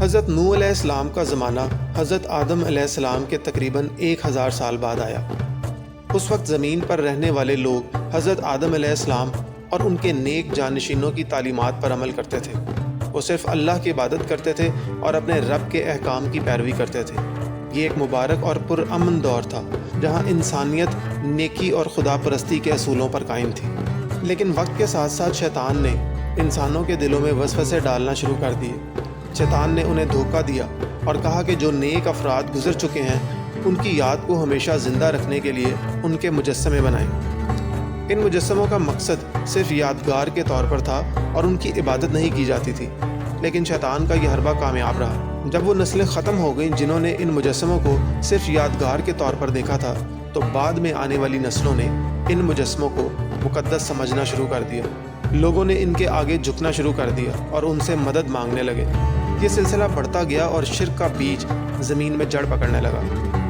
حضرت نوح علیہ السلام کا زمانہ حضرت آدم علیہ السلام کے تقریباً 1000 سال بعد آیا۔ اس وقت زمین پر رہنے والے لوگ حضرت آدم علیہ السلام اور ان کے نیک جانشینوں کی تعلیمات پر عمل کرتے تھے۔ وہ صرف اللہ کی عبادت کرتے تھے اور اپنے رب کے احکام کی پیروی کرتے تھے۔ یہ ایک مبارک اور پرامن دور تھا جہاں انسانیت نیکی اور خدا پرستی کے اصولوں پر قائم تھی۔ لیکن وقت کے ساتھ ساتھ شیطان نے انسانوں کے دلوں میں وسوسے ڈالنا شروع کر دیے۔ شیطان نے انہیں دھوکہ دیا اور کہا کہ جو نیک افراد گزر چکے ہیں ان کی یاد کو ہمیشہ زندہ رکھنے کے لیے ان کے مجسمے بنائیں۔ ان مجسموں کا مقصد صرف یادگار کے طور پر تھا اور ان کی عبادت نہیں کی جاتی تھی، لیکن شیطان کا یہ حربہ کامیاب رہا۔ جب وہ نسلیں ختم ہو گئیں جنہوں نے ان مجسموں کو صرف یادگار کے طور پر دیکھا تھا، تو بعد میں آنے والی نسلوں نے ان مجسموں کو مقدس سمجھنا شروع کر دیا۔ لوگوں نے ان کے آگے جھکنا شروع کر دیا اور ان سے مدد مانگنے لگے۔ یہ سلسلہ بڑھتا گیا اور شرک کا بیج زمین میں جڑ پکڑنے لگا۔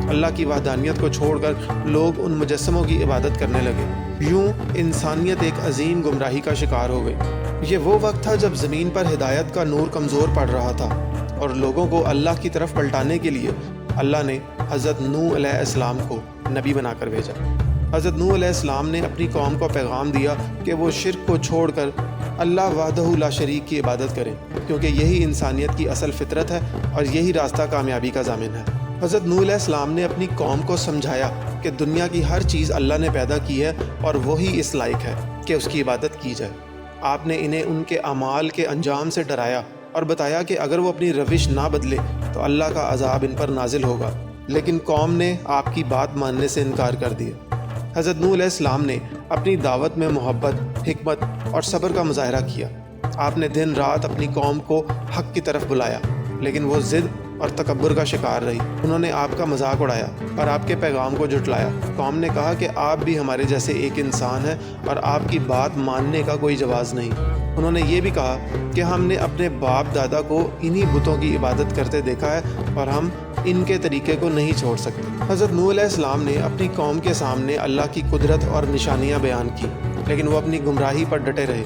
اللہ کی وحدانیت کو چھوڑ کر لوگ ان مجسموں کی عبادت کرنے لگے۔ یوں انسانیت ایک عظیم گمراہی کا شکار ہو گئی۔ یہ وہ وقت تھا جب زمین پر ہدایت کا نور کمزور پڑ رہا تھا اور لوگوں کو اللہ کی طرف پلٹانے کے لیے اللہ نے حضرت نوح علیہ السلام کو نبی بنا کر بھیجا۔ حضرت نوح علیہ السلام نے اپنی قوم کو پیغام دیا کہ وہ شرک کو چھوڑ کر اللہ وحدہ لا شریک کی عبادت کریں، کیونکہ یہی انسانیت کی اصل فطرت ہے اور یہی راستہ کامیابی کا ضامن ہے۔ حضرت نوح علیہ السلام نے اپنی قوم کو سمجھایا کہ دنیا کی ہر چیز اللہ نے پیدا کی ہے اور وہی اس لائق ہے کہ اس کی عبادت کی جائے۔ آپ نے انہیں ان کے اعمال کے انجام سے ڈرایا اور بتایا کہ اگر وہ اپنی روش نہ بدلے تو اللہ کا عذاب ان پر نازل ہوگا، لیکن قوم نے آپ کی بات ماننے سے انکار کر دیا۔ حضرت نوح علیہ السلام نے اپنی دعوت میں محبت، حکمت اور صبر کا مظاہرہ کیا۔ آپ نے دن رات اپنی قوم کو حق کی طرف بلایا، لیکن وہ ضد اور تکبر کا شکار رہی۔ انہوں نے آپ کا مذاق اڑایا اور آپ کے پیغام کو جھٹلایا۔ قوم نے کہا کہ آپ بھی ہمارے جیسے ایک انسان ہیں اور آپ کی بات ماننے کا کوئی جواز نہیں۔ انہوں نے یہ بھی کہا کہ ہم نے اپنے باپ دادا کو انہی بتوں کی عبادت کرتے دیکھا ہے اور ہم ان کے طریقے کو نہیں چھوڑ سکتے۔ حضرت نوح علیہ السلام نے اپنی قوم کے سامنے اللہ کی قدرت اور نشانیاں بیان کی، لیکن وہ اپنی گمراہی پر ڈٹے رہے۔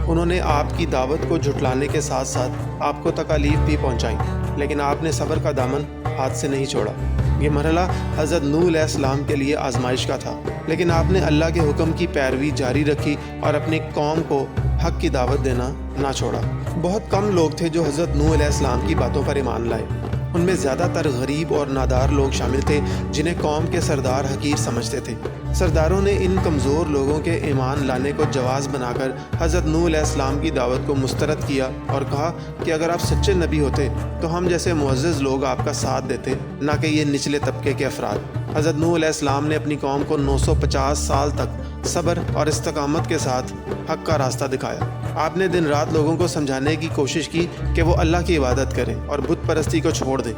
انہوں نے آپ کی دعوت کو جھٹلانے کے ساتھ ساتھ آپ کو تکالیف بھی پہنچائیں، لیکن آپ نے صبر کا دامن ہاتھ سے نہیں چھوڑا۔ یہ مرحلہ حضرت نوح علیہ السلام کے لیے آزمائش کا تھا، لیکن آپ نے اللہ کے حکم کی پیروی جاری رکھی اور اپنی قوم کو حق کی دعوت دینا نہ چھوڑا۔ بہت کم لوگ تھے جو حضرت نوح علیہ السلام کی باتوں پر ایمان لائے۔ ان میں زیادہ تر غریب اور نادار لوگ شامل تھے جنہیں قوم کے سردار حقیر سمجھتے تھے۔ سرداروں نے ان کمزور لوگوں کے ایمان لانے کو جواز بنا کر حضرت نوح علیہ السلام کی دعوت کو مسترد کیا اور کہا کہ اگر آپ سچے نبی ہوتے تو ہم جیسے معزز لوگ آپ کا ساتھ دیتے، نہ کہ یہ نچلے طبقے کے افراد۔ حضرت نوح علیہ السلام نے اپنی قوم کو 950 سال تک صبر اور استقامت کے ساتھ حق کا راستہ دکھایا۔ آپ نے دن رات لوگوں کو سمجھانے کی کوشش کی کہ وہ اللہ کی عبادت کریں اور بت پرستی کو چھوڑ دیں۔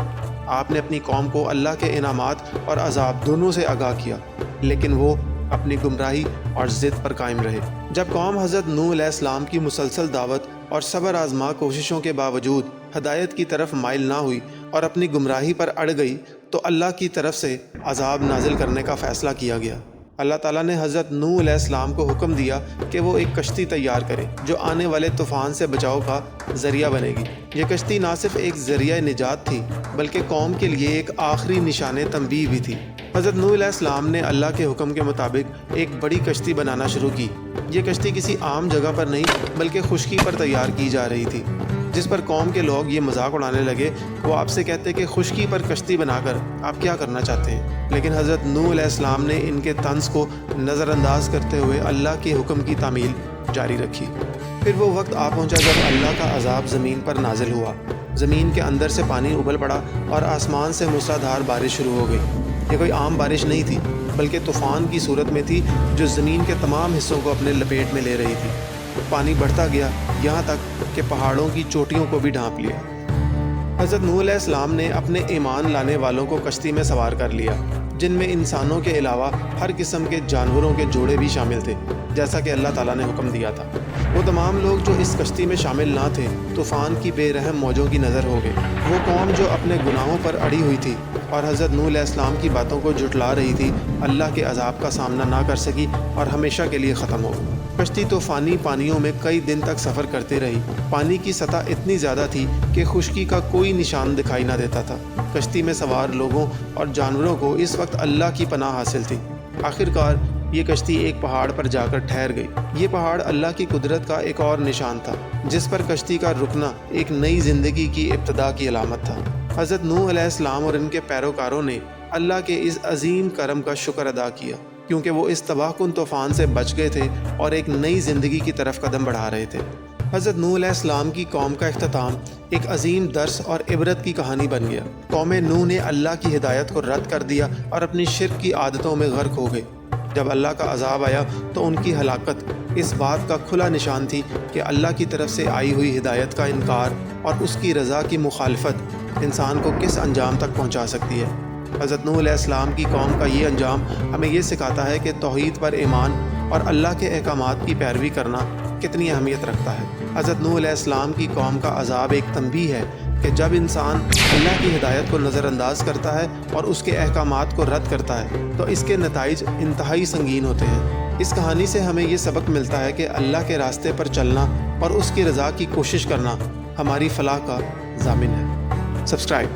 آپ نے اپنی قوم کو اللہ کے انعامات اور عذاب دونوں سے آگاہ کیا، لیکن وہ اپنی گمراہی اور ضد پر قائم رہے۔ جب قوم حضرت نوح علیہ السلام کی مسلسل دعوت اور صبر آزما کوششوں کے باوجود ہدایت کی طرف مائل نہ ہوئی اور اپنی گمراہی پر اڑ گئی، تو اللہ کی طرف سے عذاب نازل کرنے کا فیصلہ کیا گیا۔ اللہ تعالیٰ نے حضرت نوح علیہ السلام کو حکم دیا کہ وہ ایک کشتی تیار کرے جو آنے والے طوفان سے بچاؤ کا ذریعہ بنے گی۔ یہ کشتی نہ صرف ایک ذریعہ نجات تھی بلکہ قوم کے لیے ایک آخری نشان تنبیہ بھی تھی۔ حضرت نوح علیہ السلام نے اللہ کے حکم کے مطابق ایک بڑی کشتی بنانا شروع کی۔ یہ کشتی کسی عام جگہ پر نہیں بلکہ خشکی پر تیار کی جا رہی تھی، جس پر قوم کے لوگ یہ مذاق اڑانے لگے۔ وہ آپ سے کہتے کہ خشکی پر کشتی بنا کر آپ کیا کرنا چاہتے ہیں، لیکن حضرت نوح علیہ السلام نے ان کے طنز کو نظر انداز کرتے ہوئے اللہ کے حکم کی تعمیل جاری رکھی۔ پھر وہ وقت آ پہنچا جب اللہ کا عذاب زمین پر نازل ہوا۔ زمین کے اندر سے پانی ابل پڑا اور آسمان سے موسلادھار بارش شروع ہو گئی۔ یہ کوئی عام بارش نہیں تھی بلکہ طوفان کی صورت میں تھی جو زمین کے تمام حصوں کو اپنے لپیٹ میں لے رہی تھی۔ پانی بڑھتا گیا یہاں تک کہ پہاڑوں کی چوٹیوں کو بھی ڈھانپ لیا۔ حضرت نوح علیہ السلام نے اپنے ایمان لانے والوں کو کشتی میں سوار کر لیا، جن میں انسانوں کے علاوہ ہر قسم کے جانوروں کے جوڑے بھی شامل تھے، جیسا کہ اللہ تعالیٰ نے حکم دیا تھا۔ وہ تمام لوگ جو اس کشتی میں شامل نہ تھے طوفان کی بے رحم موجوں کی نظر ہو گئے۔ وہ قوم جو اپنے گناہوں پر اڑی ہوئی تھی اور حضرت نوح علیہ السلام کی باتوں کو جھٹلا رہی تھی، اللہ کے عذاب کا سامنا نہ کر سکی اور ہمیشہ کے لیے ختم ہو گئی۔ کشتی طوفانی پانیوں میں کئی دن تک سفر کرتے رہی۔ پانی کی سطح اتنی زیادہ تھی کہ خشکی کا کوئی نشان دکھائی نہ دیتا تھا۔ کشتی میں سوار لوگوں اور جانوروں کو اس وقت اللہ کی پناہ حاصل تھی۔ آخرکار یہ کشتی ایک پہاڑ پر جا کر ٹھہر گئی۔ یہ پہاڑ اللہ کی قدرت کا ایک اور نشان تھا، جس پر کشتی کا رکنا ایک نئی زندگی کی ابتدا کی علامت تھا۔ حضرت نوح علیہ السلام اور ان کے پیروکاروں نے اللہ کے اس عظیم کرم کا شکر ادا کیا، کیونکہ وہ اس تباہ کن طوفان سے بچ گئے تھے اور ایک نئی زندگی کی طرف قدم بڑھا رہے تھے۔ حضرت نوح علیہ السلام کی قوم کا اختتام ایک عظیم درس اور عبرت کی کہانی بن گیا۔ قوم نوح نے اللہ کی ہدایت کو رد کر دیا اور اپنی شرک کی عادتوں میں غرق ہو گئے۔ جب اللہ کا عذاب آیا تو ان کی ہلاکت اس بات کا کھلا نشان تھی کہ اللہ کی طرف سے آئی ہوئی ہدایت کا انکار اور اس کی رضا کی مخالفت انسان کو کس انجام تک پہنچا سکتی ہے۔ حضرت نوح علیہ السلام کی قوم کا یہ انجام ہمیں یہ سکھاتا ہے کہ توحید پر ایمان اور اللہ کے احکامات کی پیروی کرنا کتنی اہمیت رکھتا ہے۔ حضرت نوح علیہ السلام کی قوم کا عذاب ایک تنبیہ ہے کہ جب انسان اللہ کی ہدایت کو نظر انداز کرتا ہے اور اس کے احکامات کو رد کرتا ہے تو اس کے نتائج انتہائی سنگین ہوتے ہیں۔ اس کہانی سے ہمیں یہ سبق ملتا ہے کہ اللہ کے راستے پر چلنا اور اس کی رضا کی کوشش کرنا ہماری فلاح کا ضامن ہے۔ سبسکرائب